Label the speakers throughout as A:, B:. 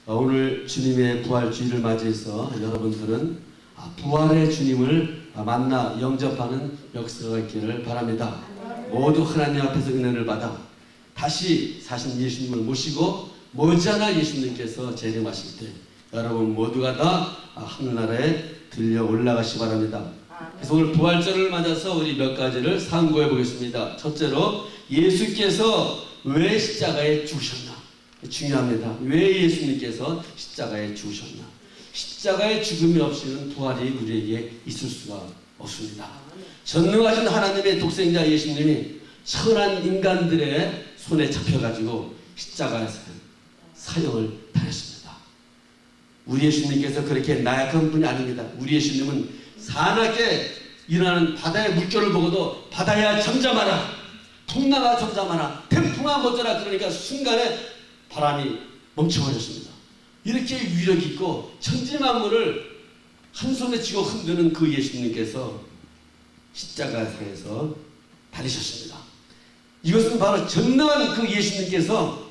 A: 오늘 주님의 부활주의를 맞이해서 여러분들은 부활의 주님을 만나 영접하는 역사가 있기를 바랍니다. 모두 하나님 앞에서 은혜를 받아 다시 사신 예수님을 모시고 머지않아 예수님께서 재림하실 때 여러분 모두가 다 하늘나라에 들려 올라가시 바랍니다. 그래서 오늘 부활절을 맞아서 우리 몇 가지를 상고해 보겠습니다. 첫째로, 예수께서 왜 십자가에 죽으셨나? 중요합니다. 왜 예수님께서 십자가에 죽으셨나? 십자가의 죽음이 없이는 부활이 우리에게 있을 수가 없습니다. 전능하신 하나님의 독생자 예수님이 천한 인간들의 손에 잡혀가지고 십자가에서 사형을 당했습니다. 우리 예수님께서 그렇게 나약한 분이 아닙니다. 우리 예수님은 사납게 일어나는 바다의 물결을 보고도 바다야 잠잠하라, 풍랑아 잠잠하라, 태풍아 멎어라, 그러니까 순간에 바람이 멈춰버렸습니다. 이렇게 위력 있고 천지만물을 한 손에 쥐고 흔드는 그 예수님께서 십자가상에서 달리셨습니다. 이것은 바로 전능한 그 예수님께서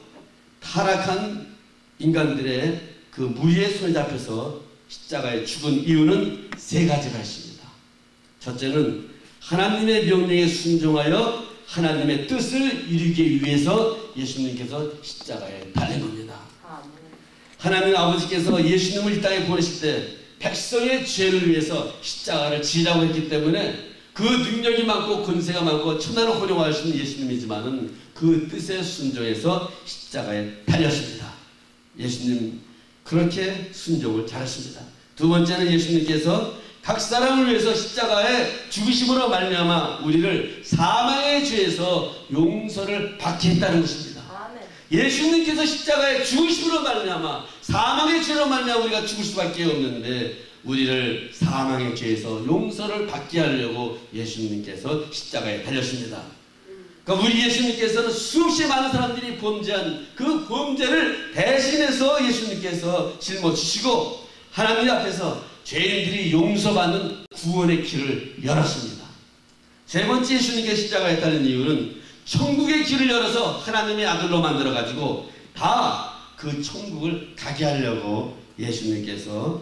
A: 타락한 인간들의 그 무리의 손에 잡혀서 십자가에 죽은 이유는 세 가지가 있습니다. 첫째는 하나님의 명령에 순종하여 하나님의 뜻을 이루기 위해서 예수님께서 십자가에 달린 겁니다. 하나님 아버지께서 예수님을 이 땅에 보내실 때 백성의 죄를 위해서 십자가를 지라고 했기 때문에 그 능력이 많고 권세가 많고 천하를 호령하시는 예수님이지만은 그 뜻에 순종해서 십자가에 달렸습니다. 예수님 그렇게 순종을 잘했습니다. 두 번째는 예수님께서 각 사람을 위해서 십자가에 죽으심으로 말미암아 우리를 사망의 죄에서 용서를 받게 했다는 것입니다. 예수님께서 십자가에 죽으심으로 말미암아 사망의 죄로 말미암아 우리가 죽을 수밖에 없는데 우리를 사망의 죄에서 용서를 받게 하려고 예수님께서 십자가에 달렸습니다. 그러니까 우리 예수님께서는 수없이 많은 사람들이 범죄한 그 범죄를 대신해서 예수님께서 짊어지시고 하나님 앞에서 죄인들이 용서받는 구원의 길을 열었습니다. 세 번째, 예수님께서 십자가에 달린 이유는 천국의 길을 열어서 하나님의 아들로 만들어가지고 다 그 천국을 가게 하려고 예수님께서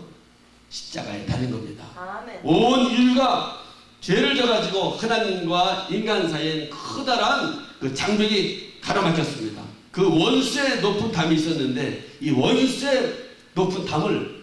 A: 십자가에 달린 겁니다. 아멘. 온 인류가 죄를 져가지고 하나님과 인간 사이엔 커다란 그 장벽이 가로막혔습니다. 그 원수의 높은 담이 있었는데 이 원수의 높은 담을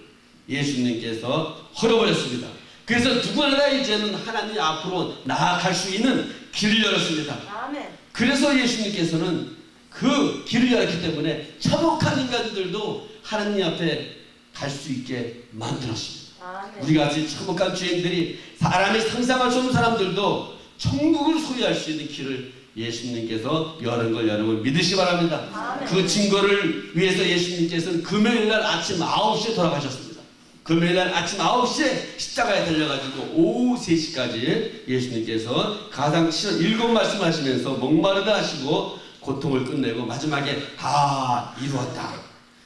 A: 예수님께서 헐어버렸습니다. 그래서 누구나 이제는 하나님 앞으로 나아갈 수 있는 길을 열었습니다. 아멘. 그래서 예수님께서는 그 길을 열었기 때문에 참혹한 인간들도 하나님 앞에 갈 수 있게 만들었습니다. 아멘. 우리 같이 참혹한 죄인들이 사람이 상상할 수 없는 사람들도 천국을 소유할 수 있는 길을 예수님께서 여는 걸 여러분 믿으시기 바랍니다. 아멘. 그 증거를 위해서 예수님께서는 금요일날 아침 9시에 돌아가셨습니다. 금요일날 아침 9시에 십자가에 달려가지고 오후 3시까지 예수님께서 가장 7 말씀하시면서 목마르다 하시고 고통을 끝내고 마지막에 다 이루었다.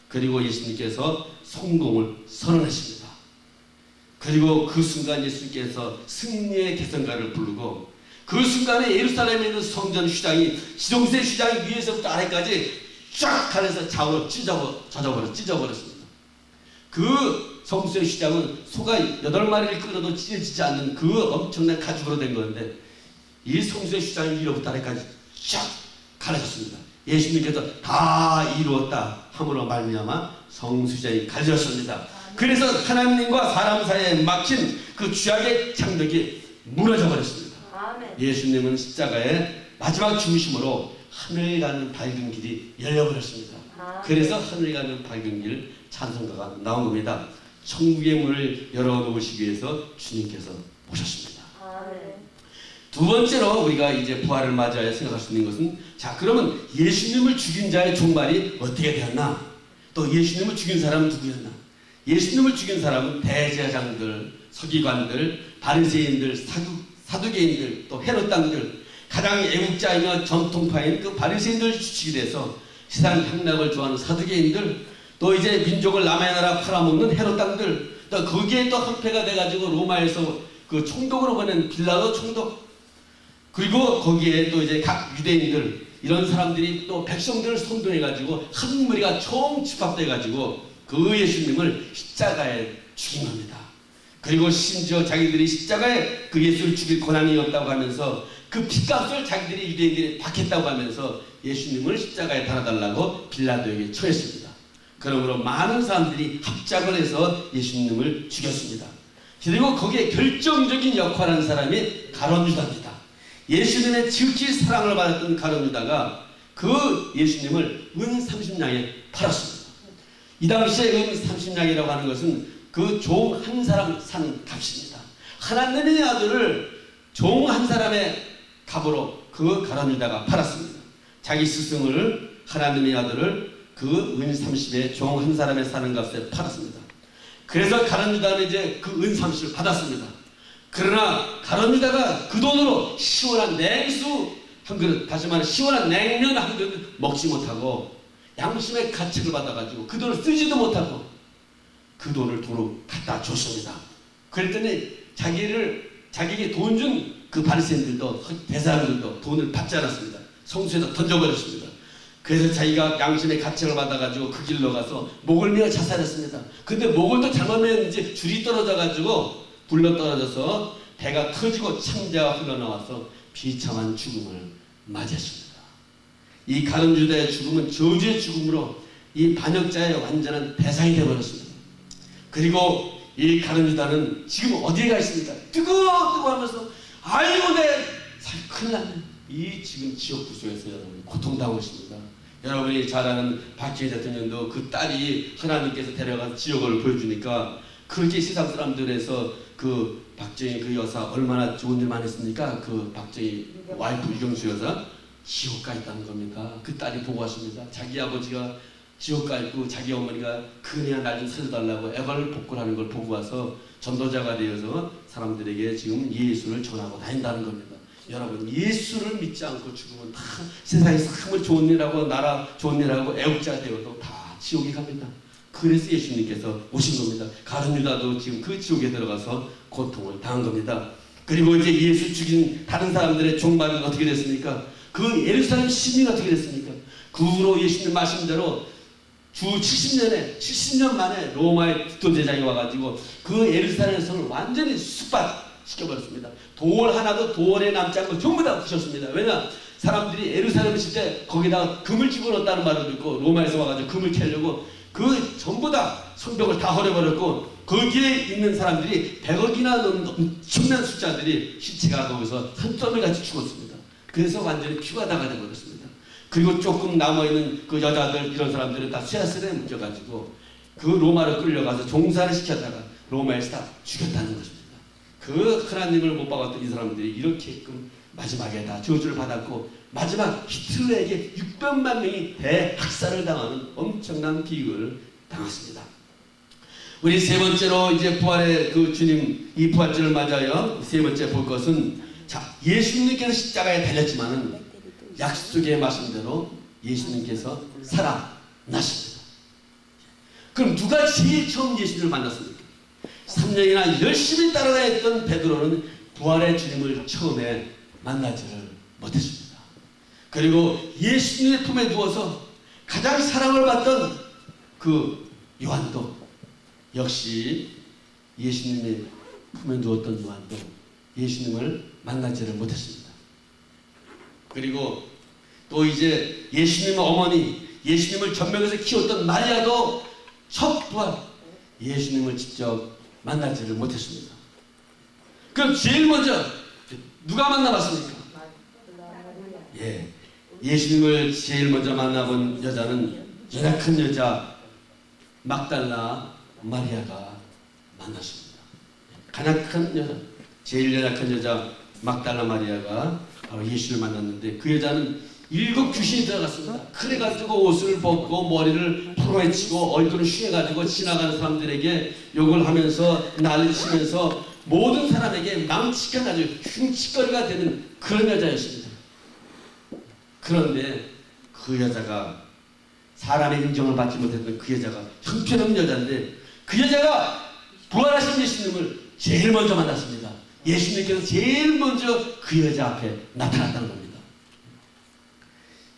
A: 그리고 예수님께서 성공을 선언하십니다. 그리고 그 순간 예수님께서 승리의 개성가를 부르고 그 순간에 예루살렘에 있는 성전 휘장이 지동세 휘장 위에서부터 아래까지 쫙 가려서 좌우로 찢어버렸습니다. 그 성수의 휘장은 소가 8마리를 끌어도 찢어지지 않는 그 엄청난 가죽으로 된 건데 이 성수의 휘장이 위로부터 아래까지 쫙 갈라졌습니다. 예수님께서 다 이루었다 함으로 말미암아 성수휘장이 갈라졌습니다. 그래서 하나님과 사람 사이에 막힌 그 죄악의 장벽이 무너져 버렸습니다. 아멘. 예수님은 십자가에 마지막 죽으심으로 하늘 가는 밝은 길이 열려버렸습니다. 아멘. 그래서 하늘 가는 밝은 길 찬송가가 나온 겁니다. 천국의 문을 열어놓으시기 위해서 주님께서 오셨습니다. 아멘. 두 번째로 우리가 이제 부활을 맞이하여 생각할 수 있는 것은, 자 그러면 예수님을 죽인 자의 종말이 어떻게 되었나? 또 예수님을 죽인 사람은 누구였나? 예수님을 죽인 사람은 대제사장들, 서기관들, 바리새인들, 사두개인들, 또 헤롯 당들, 가장 애국자이며 전통파인 그 바리새인들 주축이 돼서 세상 향락을 좋아하는 사두개인들, 또 이제 민족을 남의 나라 팔아먹는 헤롯 당들, 또 거기에 또 한패가 돼가지고 로마에서 그 총독으로 보낸 빌라도 총독, 그리고 거기에 또 이제 각 유대인들, 이런 사람들이 또 백성들을 선동해가지고 한 무리가 총 집합돼가지고 그 예수님을 십자가에 죽인 겁니다. 그리고 심지어 자기들이 십자가에 그 예수를 죽일 권한이 없다고 하면서 그 핏값을 자기들이 유대인들이 받겠다고 하면서 예수님을 십자가에 달아달라고 빌라도에게 처했습니다. 그러므로 많은 사람들이 합작을 해서 예수님을 죽였습니다. 그리고 거기에 결정적인 역할을 한 사람이 가룟 유다입니다. 예수님의 지극히 사랑을 받았던 가룟 유다가 그 예수님을 은 30냥에 팔았습니다. 이 당시에 은 30냥이라고 하는 것은 그 종 한 사람 사는 값입니다. 하나님의 아들을 종 한 사람의 값으로 그 가룟 유다가 팔았습니다. 자기 스승을, 하나님의 아들을 그 은 30에 종 한 사람의 사는 값에 팔았습니다. 그래서 가룟 유다는 이제 그 은 30을 받았습니다. 그러나 가룟 유다가 그 돈으로 시원한 냉수 한 그릇, 다시 말해 시원한 냉면 한 그릇 먹지 못하고 양심의 가책을 받아가지고 그 돈을 쓰지도 못하고 그 돈을 도로 갖다 줬습니다. 그랬더니 자기에게 돈 준 그 바리새인들도 대사들도 돈을 받지 않았습니다. 성수에다 던져버렸습니다. 그래서 자기가 양심의 가책을 받아가지고 그 길로 가서 목을 메어 자살했습니다. 근데 목을 또 잘못 메면 이제 줄이 떨어져가지고 불러 떨어져서 배가 터지고 창자가 흘러나와서 비참한 죽음을 맞이했습니다. 이 가룟 유다의 죽음은 저주의 죽음으로 이 반역자의 완전한 대상이 되어버렸습니다. 그리고 이 가룟 유다는 지금 어디에 가 있습니까? 뜨거워 하면서 아이고 내 큰일 났네. 이 지금 지옥 구속에서 여러분 고통당하고 있습니다. 여러분이 잘 아는 박정희 대통령도 그 딸이 하나님께서 데려가서 지옥을 보여주니까 그렇게 세상 사람들에서 그 박정희 그 여사 얼마나 좋은 일만 했습니까? 그 박정희 와이프 유경수 여사 지옥 가 있다는 겁니다. 그 딸이 보고 왔습니다. 자기 아버지가 지옥 가 있고 자기 어머니가 그녀야 날 좀 살려달라고 애발을 복구하는 걸 보고 와서 전도자가 되어서 사람들에게 지금 예수를 전하고 다닌다는 겁니다. 여러분 예수를 믿지 않고 죽으면 다 세상에서 아무리 좋은 일하고 나라 좋은 일하고 애국자 되어도 다 지옥에 갑니다. 그래서 예수님께서 오신 겁니다. 가룟 유다도 지금 그 지옥에 들어가서 고통을 당한 겁니다. 그리고 이제 예수 죽인 다른 사람들의 종말은 어떻게 됐습니까? 그 예루살렘 시민이 어떻게 됐습니까? 그 후로 예수님 말씀대로 주 70년 만에 로마의 국도제장이 와가지고 그 예루살렘 성을 완전히 쑥밭시켜버렸습니다. 돌 하나도 돌에 남지 않고 전부 다 부셨습니다. 왜냐? 사람들이 예루살렘 칠 때 거기다가 금을 집어넣었다는 말을 듣고 로마에서 와가지고 금을 캐려고 그 전부 다 성벽을 다 헐어버렸고 거기에 있는 사람들이 100억이나 넘는 엄청난 숫자들이 시체가 거기서 산더미같이 죽었습니다. 그래서 완전히 피가 다 가져버렸습니다. 그리고 조금 남아있는 그 여자들 이런 사람들은 다 쇠사슬에 묶여가지고 그 로마로 끌려가서 종살을 시켰다가 로마에서 다 죽였다는 것입니다. 그 하나님을 못 박았던 이 사람들이 이렇게끔 마지막에 다 저주를 받았고 마지막 히틀러에게 600만 명이 대학살을 당하는 엄청난 비극을 당했습니다. 우리 세 번째로 이제 부활의 그 주님 이 부활절을 맞아요. 세 번째 볼 것은 자 예수님께서 십자가에 달렸지만은 약속의 말씀대로 예수님께서 살아나십니다. 그럼 누가 제일 처음 예수님을 만났습니까? 3년이나 열심히 따라다녔던 베드로는 부활의 주님을 처음에 만나지를 못했습니다. 그리고 예수님의 품에 누워서 가장 사랑을 받던 그 요한도 역시 예수님의 품에 누웠던 요한도 예수님을 만나지를 못했습니다. 그리고 또 이제 예수님의 어머니, 예수님을 전명에서 키웠던 마리아도 첫 부활 예수님을 직접 만나지를 못했습니다. 그럼 제일 먼저 누가 만나봤습니까? 예, 예수님을 제일 먼저 만나본 여자는 연약한 여자 막달라 마리아가 만났습니다. 가난한 여자, 제일 연약한 여자 막달라 마리아가 바로 예수를 만났는데 그 여자는 7 귀신이 들어갔습니다. 그래가지고 옷을 벗고 머리를 풀어헤치고 얼굴을 휘해가지고 지나가는 사람들에게 욕을 하면서 난리치면서 모든 사람에게 망치까지 흉측거리가 되는 그런 여자였습니다. 그런데 그 여자가 사람의 인정을 받지 못했던 그 여자가 형편없는 여자인데 그 여자가 부활하신 예수님을 제일 먼저 만났습니다. 예수님께서 제일 먼저 그 여자 앞에 나타났다는 겁니다.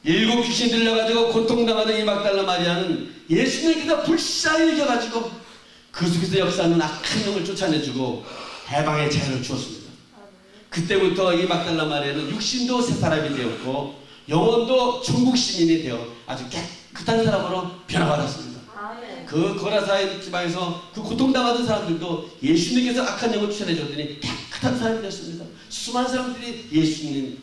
A: 7 귀신 들려가지고 고통당하는 이 막달라 마리아는 예수님께서 불쌍히 여겨가지고 그 속에서 역사하는 악한 영을 쫓아내주고 해방의 자유를 주었습니다. 그때부터 이 막달라 마리아는 육신도 새 사람이 되었고 영혼도 천국 시민이 되어 아주 깨끗한 사람으로 변화받았습니다. 그 거라사의 지방에서 그 고통당하던 사람들도 예수님께서 악한 영을 쫓아내줬더니 깨끗한 사람이 되었습니다. 수많은 사람들이 예수님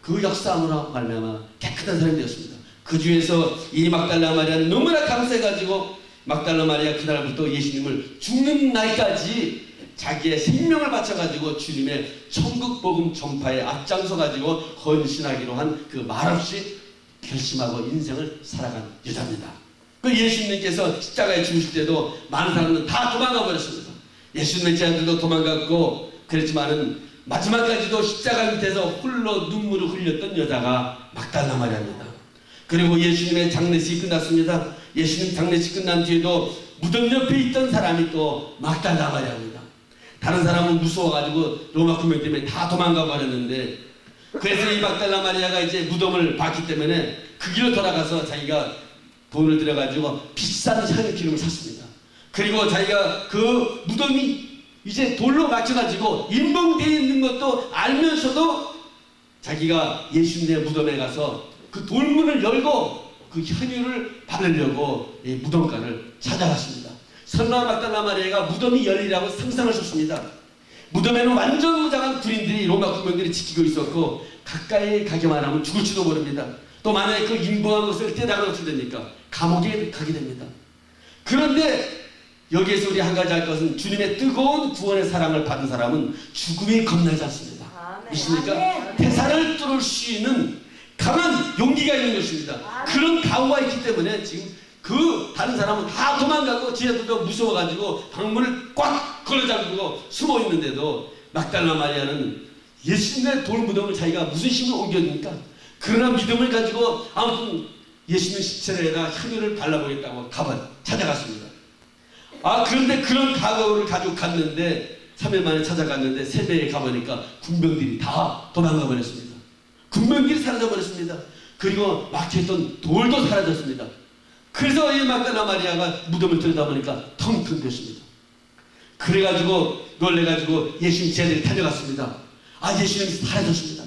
A: 그 역사함으로 말미암아 깨끗한 사람이 되었습니다. 그 중에서 이 막달라 마리아는 너무나 감사해가지고 막달라 마리아 그날부터 예수님을 죽는 날까지 자기의 생명을 바쳐가지고 주님의 천국 복음 전파에 앞장서가지고 헌신하기로 한 그 말없이 결심하고 인생을 살아간 여자입니다. 그 예수님께서 십자가에 죽으실 때도 많은 사람들은 다 도망가 버렸습니다. 예수님의 제자들도 도망갔고 그랬지만은 마지막까지도 십자가 밑에서 홀로 눈물을 흘렸던 여자가 막달라 마리아입니다. 그리고 예수님의 장례식이 끝났습니다. 예수님 장례식 끝난 뒤에도 무덤 옆에 있던 사람이 또 막달라 마리아입니다. 다른 사람은 무서워가지고 로마 군병 때문에 다 도망가 버렸는데 그래서 이 막달라 마리아가 이제 무덤을 봤기 때문에 그 길로 돌아가서 자기가 돈을 들여가지고 비싼 향유 기름을 샀습니다. 그리고 자기가 그 무덤이 이제 돌로 막혀가지고 인봉되어 있는 것도 알면서도 자기가 예수님의 무덤에 가서 그 돌문을 열고 그 향유를 바르려고 이 무덤가를 찾아갔습니다. 설마 막달라 마리아가 무덤이 열리라고 상상하셨습니다. 무덤에는 완전 무장한 군인들이 로마 군병들이 지키고 있었고 가까이 가기만 하면 죽을지도 모릅니다. 또 만약에 그 인봉한 것을 떼다가 어떻게 됩니까? 감옥에 가게 됩니다. 그런데 여기에서 우리 한 가지 할 것은 주님의 뜨거운 구원의 사랑을 받은 사람은 죽음이 겁나지 않습니다. 믿습니까? 태산을 뚫을 수 있는 강한 용기가 있는 것입니다. 그런 각오가 있기 때문에 지금 그 다른 사람은 다 도망가고 지혜들도 무서워가지고 방문을 꽉 걸어잠그고 숨어 있는데도 막달라 마리아는 예수님의 돌무덤을 자기가 무슨 힘으로 옮겨줍니까? 그러나 믿음을 가지고 아무튼 예수님 시체에다 향유를 발라보겠다고 찾아갔습니다. 그런데 그런 각오를 가지고 갔는데 3일 만에 찾아갔는데 새벽에 가보니까 군병들이 다 도망가 버렸습니다. 군병들이 사라져 버렸습니다. 그리고 막혀있던 돌도 사라졌습니다. 그래서 이 막달라 마리아가 무덤을 들여다보니까 텅텅 비었습니다. 그래가지고 놀래가지고 예수님 제자들이 달려갔습니다. 예수님이 사라졌습니다.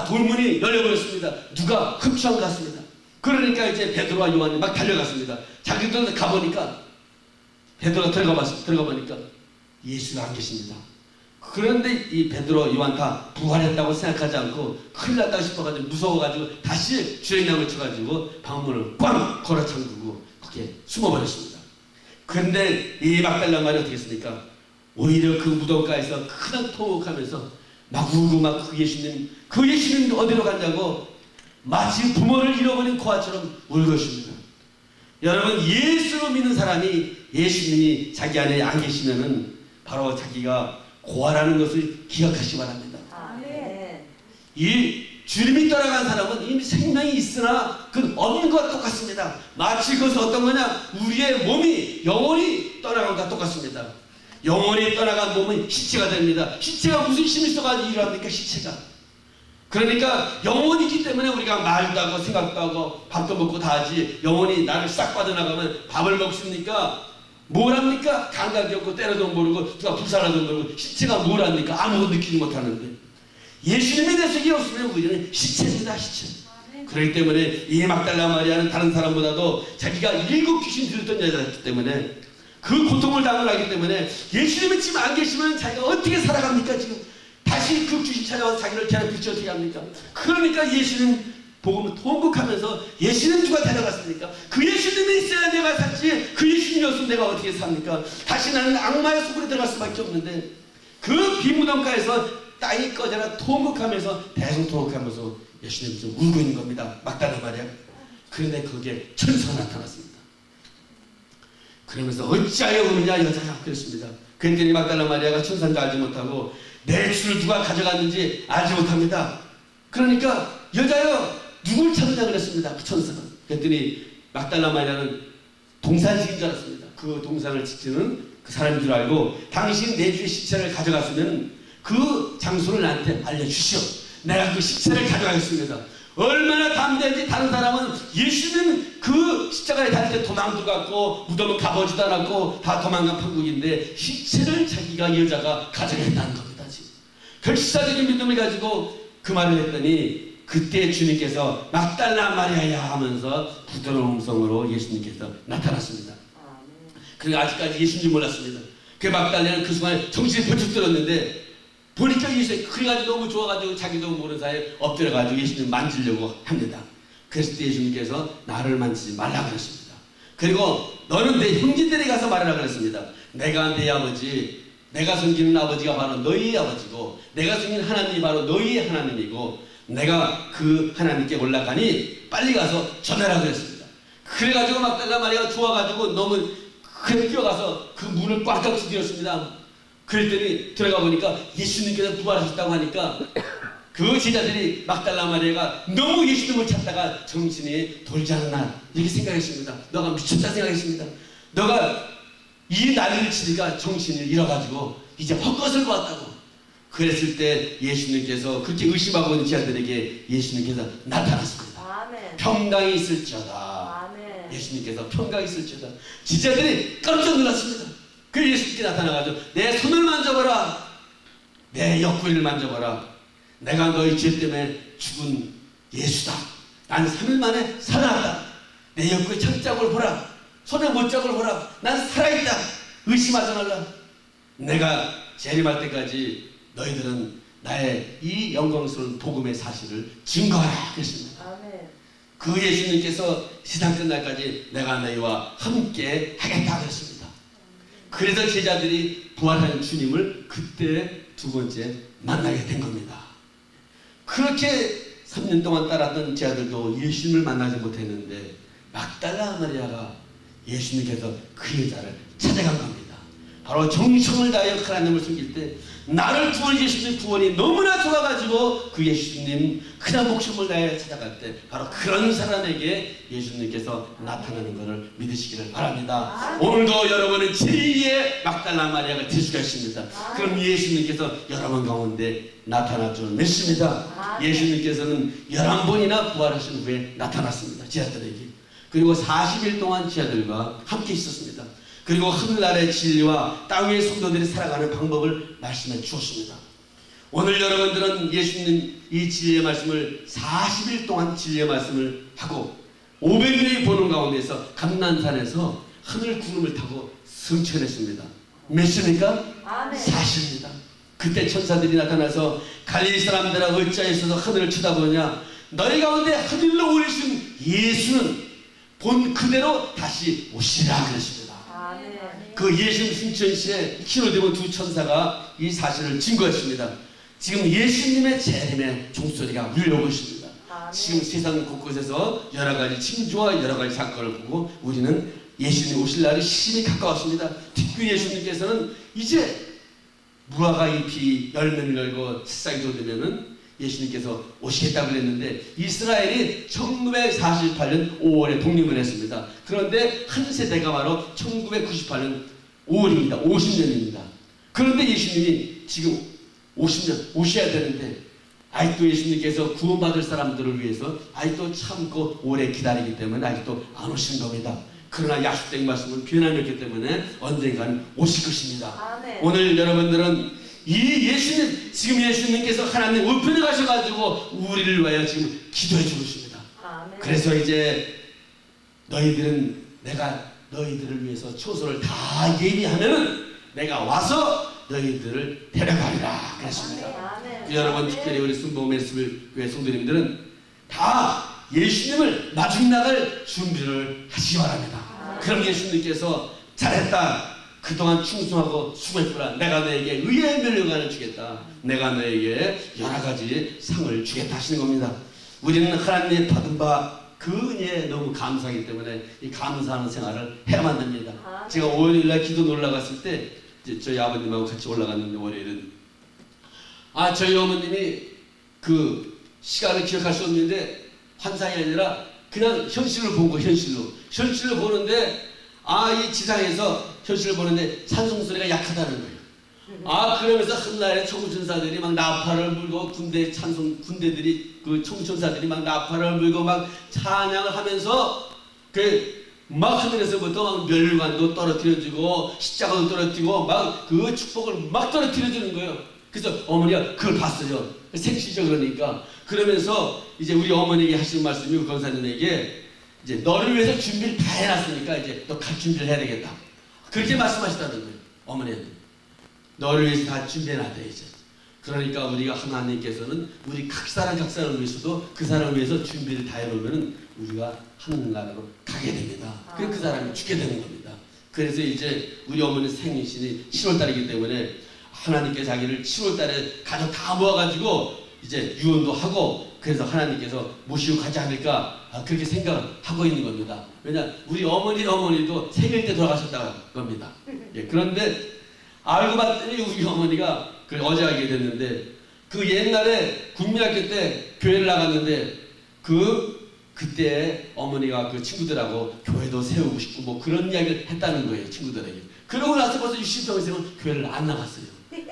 A: 돌문이 열려버렸습니다. 누가 흡수한 것 같습니다. 그러니까 이제 베드로와 요한이 막 달려갔습니다. 자기들도 가보니까 베드로가 들어가 보니까 예수가 안 계십니다. 그런데 이 베드로, 요한 다 부활했다고 생각하지 않고 큰일 났다고 싶어가지고 무서워가지고 다시 주행량을 쳐가지고 방문을 꽝 걸어 잠그고 거기에 숨어버렸습니다. 그런데 이 막달라 마리아 어떻게 했습니까? 오히려 그 무덤가에서 큰 통곡하면서 막 울고 막 그 예수님 어디로 갔냐고 마치 부모를 잃어버린 고아처럼 울고 있습니다. 여러분, 예수로 믿는 사람이 예수님이 자기 안에 안 계시면은 바로 자기가 고아라는 것을 기억하시기 바랍니다. 이 주님이 떠나간 사람은 이미 생명이 있으나 그건 없는 것과 똑같습니다. 마치 그것은 어떤 거냐? 우리의 몸이 영혼이 떠나간 것과 똑같습니다. 영혼이 떠나간 몸은 시체가 됩니다. 시체가 무슨 힘이 있어가지고 일어납니까? 시체가. 그러니까 영혼이 있기 때문에 우리가 말도 하고 생각도 하고 밥도 먹고 다 하지. 영혼이 나를 싹 빠져나가면 밥을 먹습니까? 뭘 합니까? 감각이 없고 때려도 모르고 누가 불살라도 모르고 시체가 뭘 합니까? 아무것도 느끼지 못하는데 예수님의 내속이 없으면 우리는 시체입니다. 시체. 그렇기 때문에 이 막달라 마리아는 다른 사람보다도 자기가 7 귀신 들었던 여자였기 때문에 그 고통을 당하기 때문에 예수님이 지금 안 계시면 자기가 어떻게 살아갑니까? 지금 다시 그 귀신 찾아와서 자기를 괴롭힐지 어떻게 합니까? 그러니까 예수님 복음을 통곡하면서 예수님 누가 데려갔습니까? 그 예수님이 있어야 내가 살지 그 예수님이 없으면 내가 어떻게 삽니까? 다시 나는 악마의 속으로 들어갈 수밖에 없는데 그 비무덤가에서 땅이 꺼져라 통곡하면서 대성통곡하면서 예수님이 좀 울고 있는 겁니다. 막달라 마리아. 그런데 거기에 천사가 나타났습니다. 그러면서 어찌하여 우느냐 여자야 그랬습니다. 그랬더니 막달라 마리아가 천사인 줄 알지 못하고 내 주를 누가 가져갔는지 알지 못합니다. 그러니까 여자여 누굴 찾느냐 그랬습니다. 그 천사가. 그랬더니 막달라 마리아는 동산식인 줄 알았습니다. 그 동산을 지키는 그 사람인 줄 알고 당신 내 주의 시체를 가져갔으면 그 장소를 나한테 알려주시오. 내가 그 시체를 가져가겠습니다. 얼마나 담대한지. 다른 사람은 예수님 그 십자가에 달릴 때 도망도 갔고 무덤은 가보지도 않았고 다 도망간 판국인데 시체를 자기가 여자가 가져갔다는 겁니다. 지금 결사적인 믿음을 가지고 그 말을 했더니 그때 주님께서 막달라 마리아야 하면서 부드러운 음성으로 예수님께서 나타났습니다. 그리고 아직까지 예수인 줄 몰랐습니다. 그 막달라는 그 순간에 정신이 번쩍 들었는데 보니까 예수님 그래가지고 너무 좋아가지고 자기도 모르는 사이에 엎드려가지고 예수님 만지려고 합니다. 그랬을 때 예수님께서 나를 만지지 말라 그랬습니다. 그리고 너는 내 형제들에 가서 말하라 그랬습니다. 내가 내 아버지, 내가 섬기는 아버지가 바로 너희의 아버지고 내가 섬기는 하나님이 바로 너희의 하나님이고 내가 그 하나님께 올라가니 빨리 가서 전하라 그랬습니다. 그래가지고 막달라 마리아가 좋아가지고 너무 그래 뛰어가서 그 문을 꽉꽉 두드렸습니다. 그랬더니 들어가 보니까 예수님께서 부활하셨다고 하니까 그 제자들이 막달라 마리아가 너무 예수님을 찾다가 정신이 돌지 않나 이렇게 생각했습니다. 너가 미쳤다 생각했습니다. 너가 이 난리를 치니까 정신을 잃어가지고 이제 헛것을 보았다고. 그랬을 때 예수님께서 그렇게 의심하고 있는 제자들에게 예수님께서 나타났습니다.
B: 아멘.
A: 평강이 있을지어다.
B: 아멘.
A: 예수님께서 평강이 있을지어다. 제자들이 깜짝 놀랐습니다. 그 예수님께 나타나가지고 내 손을 만져보라. 내 옆구리를 만져보라. 내가 너희 죄 때문에 죽은 예수다. 난 3일 만에 살아났다. 내 옆구리 천자국을 보라. 손에 못자국을 보라. 난 살아있다. 의심하지 말라. 내가 재림할 때까지 너희들은 나의 이 영광스러운 복음의 사실을 증거하라 그랬습니다.
B: 아멘.
A: 그 예수님께서 세상 끝날까지 내가 너희와 함께 하겠다 그랬습니다. 그래서 제자들이 부활한 주님을 그때 두 번째 만나게 된 겁니다. 그렇게 3년 동안 따랐던 제자들도 예수님을 만나지 못했는데 막달라 마리아가 예수님께서 그 여자를 찾아간 겁니다. 바로 정성을 다하여 하나님을 섬길 때 나를 구원해 주시는 구원이 너무나 좋아가지고 그 예수님 그냥 목숨을 다해 찾아갈 때 바로 그런 사람에게 예수님께서 나타나는 것을 믿으시기를 바랍니다. 오늘도 여러분은 제2의 막달라 마리아가 될 수가 있습니다. 그럼 예수님께서 여러분 가운데 나타날 줄 믿습니다. 예수님께서는 11번이나 부활하신 후에 나타났습니다. 제자들에게. 그리고 40일 동안 제자들과 함께 있었습니다. 그리고 하늘나라의 진리와 땅 위의 성도들이 살아가는 방법을 말씀해 주었습니다. 오늘 여러분들은 예수님 이 진리의 말씀을 40일 동안 진리의 말씀을 하고 500명이 보는 가운데서 감난산에서 하늘 구름을 타고 승천했습니다. 몇 시입니까? 사실입니다. 그때 천사들이 나타나서 갈릴리 사람들아 어찌하여서 하늘을 쳐다보냐. 너희 가운데 하늘로 오르신 예수는 본 그대로 다시 오시라 그랬습니다. 그 예수님 승천시에 신호되면 두 천사가 이 사실을 증거했습니다. 지금 예수님의 재림의 종소리가 울려오고 있습니다. 지금 세상 곳곳에서 여러 가지 징조와 여러 가지 사건을 보고 우리는 예수님 오실 날이 심히 가까웠습니다. 특히 예수님께서는 이제 무화과 잎이 열매를 열고 새싹이 돋으면은 예수님께서 오시겠다고 그랬는데 이스라엘이 1948년 5월에 독립을 했습니다. 그런데 한 세대가 바로 1998년 5월입니다. 50년입니다. 그런데 예수님이 지금 50년 오셔야 되는데 아직도 예수님께서 구원받을 사람들을 위해서 아직도 참고 오래 기다리기 때문에 아직도 안 오신 겁니다. 그러나 약속된 말씀은 변함이 없기 때문에 언젠가는 오실 것입니다.
B: 아멘.
A: 오늘 여러분들은 이 예수님, 지금 예수님께서 하나님 우편에 가셔가지고 우리를 위하여 지금 기도해 주고 있습니다. 그래서 이제 너희들은 내가 너희들을 위해서 초소를 다 예비하면은 내가 와서 너희들을 데려가리라 그랬습니다. 여러분 특별히 우리 순복음의 교회 성도님들은 다 예수님을 마중 나갈 준비를 하시기 바랍니다. 그럼 예수님께서 잘했다. 그동안 충성하고 수고했구나. 내가 너에게 의의 면류관을 주겠다. 내가 너에게 여러 가지 상을 주겠다 하시는 겁니다. 우리는 하나님의 받은 바 그 은혜에 너무 감사하기 때문에 이 감사하는 생활을 해야만 됩니다. 제가 월요일날 기도 올라갔을 때 저희 아버님하고 같이 올라갔는데 월요일은 저희 어머님이 그 시간을 기억할 수 없는데 환상이 아니라 그냥 현실을 본 거 현실을 보는데 이 지상에서 현실을 보는데 찬송 소리가 약하다는 거예요. 그러면서 한날에 청천사들이 막 나팔을 불고 군대들이 그 청천사들이 막 나팔을 불고 막 찬양을 하면서 막 하늘에서부터 막 멸관도 떨어뜨려주고 십자가도 떨어뜨리고 막 그 축복을 막 떨어뜨려주는 거예요. 그래서 어머니가 그걸 봤어요. 생시죠. 그러니까 그러면서 이제 우리 어머니에게 하시는 말씀이 권사님에게 이제 너를 위해서 준비를 다 해놨으니까 이제 너 갈 준비를 해야 되겠다. 그렇게 말씀하시다는 거예요. 어머니한테 너를 위해서 다 준비해놨다 이제. 그러니까 우리가 하나님께서는 우리 각 사람을 위해서도 그 사람을 위해서 준비를 다 해놓으면 우리가 하늘나라로 가게 됩니다. 그 사람이 죽게 되는 겁니다. 그래서 이제 우리 어머니 생신이 7월달이기 때문에 하나님께 자기를 7월달에 가족 다 모아가지고 이제 유언도 하고 그래서 하나님께서 모시고 가지 않을까 그렇게 생각을 하고 있는 겁니다. 왜냐 우리 어머니도 생일 때 돌아가셨다는 겁니다. 예, 그런데 알고 봤더니 우리 어머니가 어제 알게 됐는데 그 옛날에 국민학교 때 교회를 나갔는데 그때 어머니가 그 친구들하고 교회도 세우고 싶고 뭐 그런 이야기를 했다는 거예요. 친구들에게. 그러고 나서 벌써 60평생은 교회를 안 나갔어요.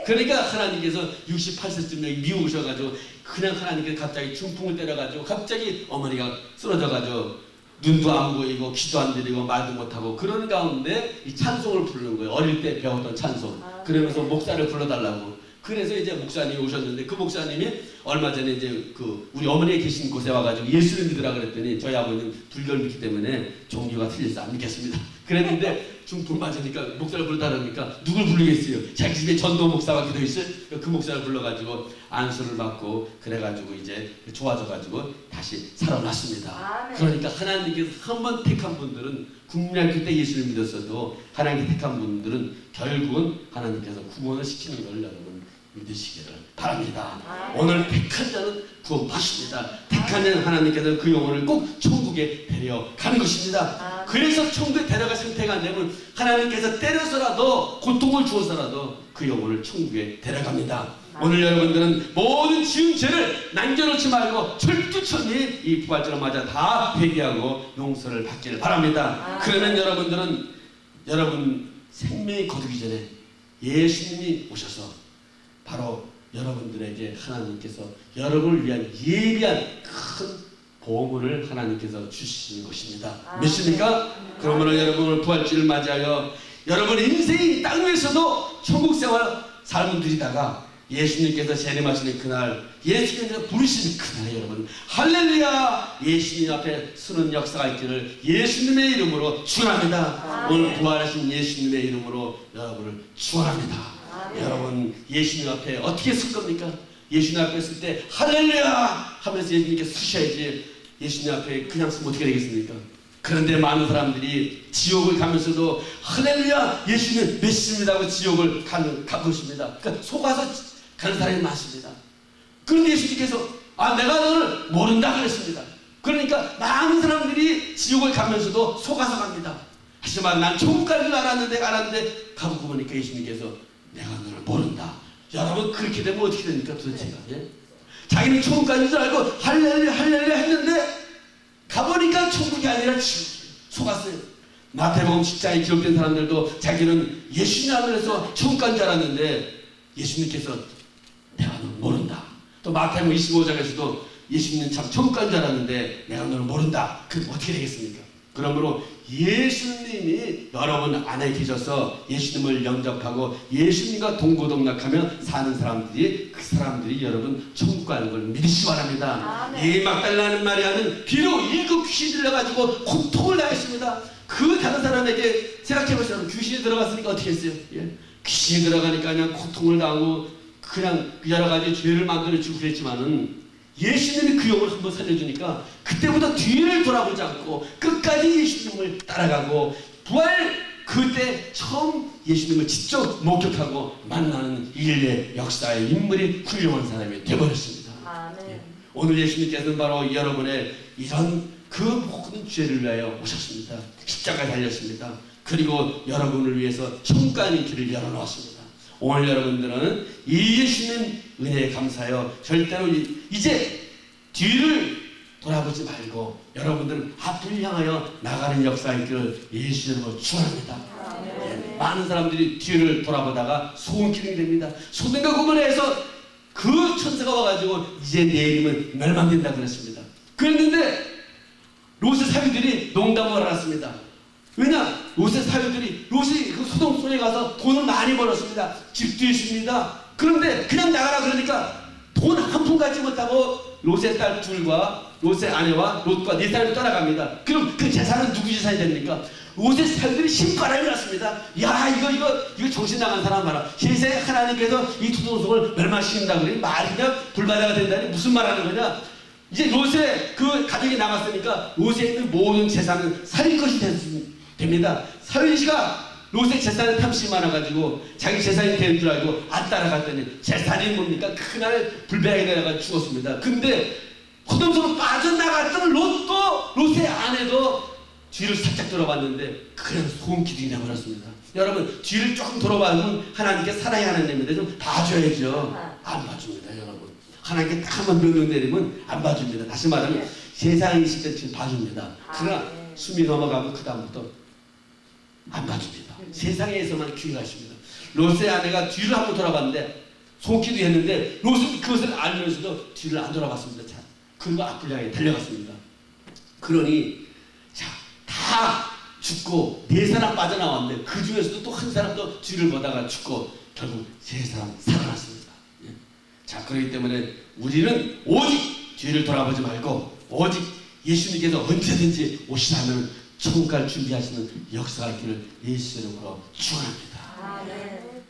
A: 그러니까 하나님께서 68세쯤에 미국 오셔가지고 그냥 하나님께서 갑자기 중풍을 때려가지고 갑자기 어머니가 쓰러져가지고 눈도 안 보이고 귀도 안 들리고 말도 못하고 그런 가운데 이 찬송을 부르는 거예요. 어릴 때 배웠던 찬송. 그러면서 목사를 불러달라고. 그래서 이제 목사님이 오셨는데 그 목사님이 얼마 전에 이제 그 우리 어머니가 계신 곳에 와가지고 예수를 믿으라 그랬더니 저희 아버지는 불교를 믿기 때문에 종교가 틀려서 안 믿겠습니다. 그랬는데 중풍 맞으니까 목사를 부르다 그러니까 누굴 부르겠어요? 자기 집에 전도 목사가 기도 있어요? 그 목사를 불러가지고 안수를 받고 그래가지고 이제 좋아져가지고 다시 살아났습니다. 그러니까 하나님께서 한 번 택한 분들은 국민학교 때 예수를 믿었어도 하나님께 택한 분들은 결국은 하나님께서 구원을 시키는 걸 여러분 믿으시기를 바랍니다. 오늘 택한 자는 구원받습니다. 택한 자는 하나님께서 그 영혼을 꼭 천국에 데려가는 것입니다. 그래서 천국에 데려갈 상태가 안 되면 하나님께서 때려서라도 고통을 주어서라도 그 영혼을 천국에 데려갑니다. 오늘 여러분들은 모든 지은 죄를 남겨놓지 말고 철두철미 이 부활절을 맞아 다 회개하고 용서를 받기를 바랍니다. 그러면 여러분들은 여러분 생명이 거두기 전에 예수님이 오셔서 바로 여러분들에게 하나님께서 여러분을 위한 예비한 큰 보물을 하나님께서 주시는 것입니다. 믿습니까? 그러므로 여러분을 부활주를 맞이하여 여러분의 인생이 땅 위에서도 천국생활 삶을 누리다가 예수님께서 재림하시는 그날 예수님께서 부르시는 그날에 여러분 할렐루야 예수님 앞에 서는 역사가 있기를 예수님의 이름으로 축원합니다. 오늘 부활하신 예수님의 이름으로 여러분을 축원합니다. 여러분 예수님 앞에 어떻게 설 겁니까? 예수님 앞에 설 때 할렐루야 하면서 예수님께 서셔야지 예수님 앞에 그냥 서면 어떻게 되겠습니까? 그런데 많은 사람들이 지옥을 가면서도 할렐루야 예수님 메시입니다 하고 지옥을 가는 것입니다. 그러니까 속아서 가는 사람이 많습니다. 그런데 예수님께서 내가 너를 모른다 그랬습니다. 그러니까 많은 사람들이 지옥을 가면서도 속아서 갑니다. 하지만 난 천국 가는 줄 알았는데 가보고 보니까 예수님께서 내가 너를 모른다. 여러분 그렇게 되면 어떻게 됩니까 도대체가? 예? 자기는 천국 가는 줄 알고 할렐루야 할렐루야 했는데 가보니까 천국이 아니라 지옥이에요. 속았어요. 마태복음 10장에 기록된 사람들도 자기는 예수님 안에서 천국 간 줄 알았는데 예수님께서 내가 너를 모른다. 또 마태복음 25장에서도 예수님은 참 천국 간 줄 알았는데 내가 너를 모른다. 그럼 어떻게 되겠습니까? 그러므로 예수님이 여러분 안에 계셔서 예수님을 영접하고 예수님과 동고동락하며 사는 사람들이 그 사람들이 여러분 천국 가는 걸 믿으시기 바랍니다. 이 막달라는 마리아는 비록 일곱 귀신이 들려가지고 고통을 당했습니다. 그 다른 사람에게 생각해보시면 귀신이 들어갔으니까 어떻게 했어요? 예? 귀신이 들어가니까 그냥 고통을 당하고 그냥 여러 가지 죄를 만들어주고 그랬지만은 예수님이 그 영혼을 한번 살려주니까 그때부터 뒤를 돌아보지 않고 끝까지 예수님을 따라가고 부활 그때 처음 예수님을 직접 목격하고 만나는 인류의 역사의 인물이 훌륭한 사람이 되어버렸습니다. 예. 오늘 예수님께서는 바로 여러분의 이런 그 모든 죄를 위하여 오셨습니다. 십자가에 달렸습니다. 그리고 여러분을 위해서 천국 가는 길을 열어놓았습니다. 오늘 여러분들은 이 예수님 은혜에 감사하여 절대로 이제 뒤를 돌아보지 말고 여러분들은 앞을 향하여 나가는 역사의 길을 예수 이름으로 축원합니다. 많은 사람들이 뒤를 돌아보다가 소금 기둥이 됩니다. 소돔과 고모라에서 그 천사가 와가지고 이제 내일이면 멸망된다 그랬습니다. 그랬는데 롯의 사위들이 농담을 알았습니다. 왜냐? 롯의 사위들이 롯이 그 소돔 손에 가서 돈을 많이 벌었습니다. 집도 있습니다. 그런데 그냥 나가라 그러니까 돈 한 푼 갖지 못하고 롯의 딸 둘과 롯의 아내와 롯과 네 사람이 떠나갑니다. 그럼 그 재산은 누구 재산이 됩니까? 롯의 사람들이 신바람이 났습니다. 야 이거 정신 나간 사람 봐라. 세상에 하나님께서 이 투동성을 멸망시킨다 그러니 말이 그냥 불바다가 된다니 무슨 말 하는 거냐? 이제 롯의 그 가족이 남았으니까 롯에 있는 모든 재산은 살인 것이 됩니다. 사위 씨가 롯의 재산에 탐심이 많아가지고 자기 재산이 되는 줄 알고 안 따라갔더니 재산이 뭡니까? 그날 불배하게 되다가 죽었습니다. 근데 소돔성으로 빠져나갔던 롯도 롯의 아내도 뒤를 살짝 돌아봤는데 그냥 소금 기둥이 되어버렸습니다. 여러분 뒤를 조금 돌아봐면 하나님께 사랑의 하나님인데 좀 봐줘야죠. 안 봐줍니다. 여러분 하나님께 딱 한번 명령 내리면 안 봐줍니다. 다시 말하면 세상에 있을 때 지금 봐줍니다. 그러나 숨이 넘어가고 그 다음부터 안 봐줍니다. 세상에서만 귀하십니다. 롯의 아내가 뒤를 한번 돌아봤는데 손기도 했는데 롯은 그것을 알면서도 뒤를 안 돌아봤습니다. 자, 그리고 앞을 향해 달려갔습니다. 그러니 자, 다 죽고 네 사람 빠져나왔는데 그 중에서도 또 한 사람도 뒤를 보다가 죽고 결국 세 사람 살아났습니다. 예. 자, 그렇기 때문에 우리는 오직 뒤를 돌아보지 말고 오직 예수님께서 언제든지 오시라면 천국 갈 준비하시는 역사가 있기를 예수 이름으로 축원합니다.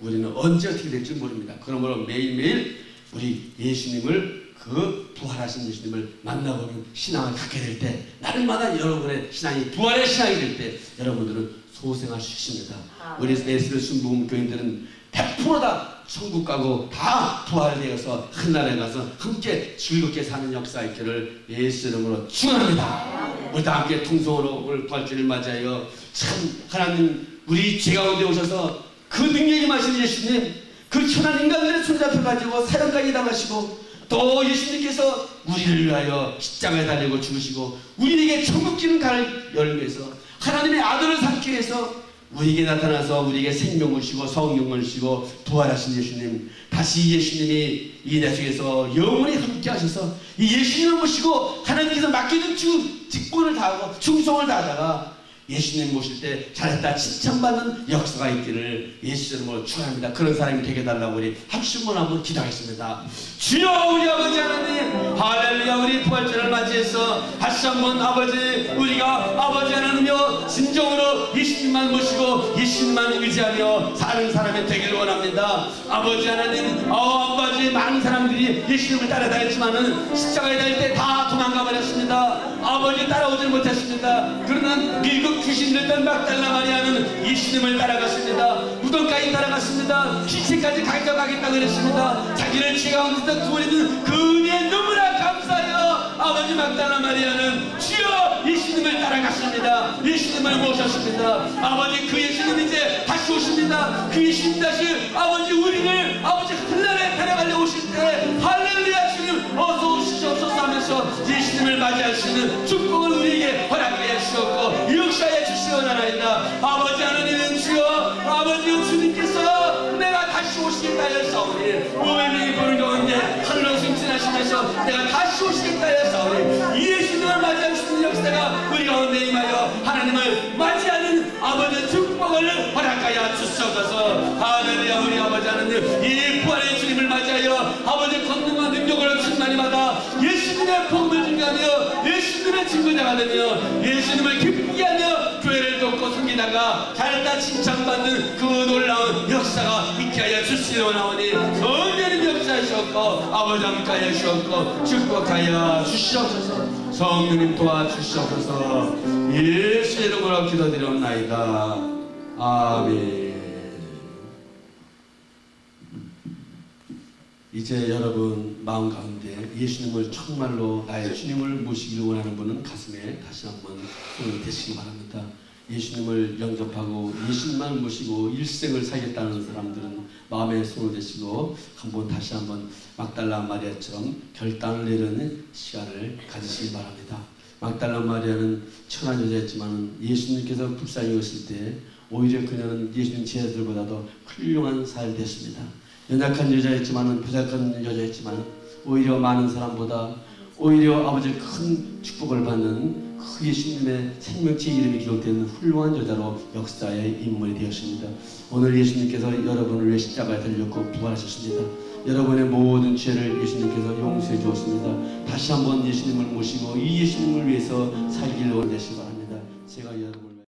A: 우리는 언제 어떻게 될지 모릅니다. 그러므로 매일매일 우리 예수님을 그 부활하신 예수님을 만나보는 신앙을 갖게 될 때 날마다 여러분의 신앙이 부활의 신앙이 될 때 여러분들은 소생할 수 있습니다. 우리 에스겔 순복음 교인들은 100%다 천국 가고 다 부활되어서 하늘에 가서 함께 즐겁게 사는 역사 있기를 예수 이름으로 축원합니다. 우리 다 함께 통성으로 오늘 부활절을 맞이하여 참 하나님 우리 죄 가운데 오셔서 그 능력이 마신 예수님 그 천한 인간들의 손잡혀 가지고 사형까지 당하시고 또 예수님께서 우리를 위하여 십자가에 달리고 죽으시고 우리에게 천국길을 열기 위해서 하나님의 아들을 삼기 위해서 우리에게 나타나서 우리에게 생명을 주시고 성령을 주시고 부활하신 예수님 다시 예수님이 이 내 속에서 영원히 함께 하셔서 이 예수님을 모시고 하나님께서 맡겨준 직분을 다하고 충성을 다하다가 예수님 모실 때 잘했다 칭찬받는 역사가 있기를 예수 이름으로 축원합니다. 그런 사람이 되게 달라고 우리 합심을 한번 기도하겠습니다. 주여 우리 아버지 하나님 할렐루야 우리 부활절을 맞이해서 다시 한번 아버지 우리가 아버지 하나님이여 진정으로 예수님만 모시고 예수님만 의지하며 사는 사람이 되기를 원합니다. 아버지 하나님 아버지 많은 사람들이 예수님을 따라다녔지만은 십자가에 달릴 때 다 도망가 버렸습니다. 아버지 따라오지 못했습니다. 그러나 미국 귀신 들던 막달라 마리아는 예수님을 따라갔습니다. 무덤까지 따라갔습니다. 시체까지 가져가겠다 그랬습니다. 자기를 죄 가운데서 구원해준 그 은혜에 너무나 감사해요. 아버지 막달라 마리아는 주여 예수님을 따라갔습니다. 예수님을 모셨습니다. 아버지 그 예수님 이제 다시 오십니다. 그 예수님 다시 아버지 우리를 아버지 하늘에 데려가려 오실 때 할렐루야 주님 어서 오시옵소서 하면서 예수님을 맞이할 수 있는 축복을 우리에게 허락하여 주셨고 역사해 주시옵나이다. 아버지 하나님은 주여 아버지 주님께서 내가 다시 오시겠다 하였사오니 우연히 보는 가운데 하늘로 승진하시면서 내가 다시 오시겠다 하였사오니 예수님을 맞이할 수 있는 역사가 우리 가운데 임하여 하나님을 맞이하는 아버지 축복을 허락하여 주시옵소서. 할렐루야 우리 아버지 하나님 이 부활의 주님을 맞이하여 아버지 권능과 능력을 충만히 받아 예수님의 복음을 증거하며 예수님의 증거자가 되며 예수님을 기쁘게 하며 교회를 돕고 섬기다가 잘다 칭찬받는 그 놀라운 역사가 있게 하여 주시옵나오니 성령님 역사하시옵고 아버지 함께하여 주시옵고 축복하여 주시옵소서. 성령님 도와주시옵소서. 예수 이름으로 기도드리옵나이다. 아멘. 이제 여러분 마음 가운데 예수님을 정말로 나의 주님을 모시기를 원하는 분은 가슴에 다시 한번 손을 대시기 바랍니다. 예수님을 영접하고 예수님만 모시고 일생을 살겠다는 사람들은 마음에 손을 대시고 다시 한번 막달라 마리아처럼 결단을 내리는 시간을 가지시기 바랍니다. 막달라 마리아는 천한 여자였지만 예수님께서 불쌍히 여겼을 때 오히려 그녀는 예수님 제자들보다도 훌륭한 사람이 됐습니다. 연약한 여자였지만 부족한 여자였지만 오히려 많은 사람보다 오히려 아버지의 큰 축복을 받는 그 예수님의 생명체 이름이 기록되는 훌륭한 여자로 역사의 인물이 되었습니다. 오늘 예수님께서 여러분을 위해 십자가에 달렸고 부활하셨습니다. 여러분의 모든 죄를 예수님께서 용서해 주었습니다. 다시 한번 예수님을 모시고 이 예수님을 위해서 살기를 원하시기 바랍니다. 제가 여러분을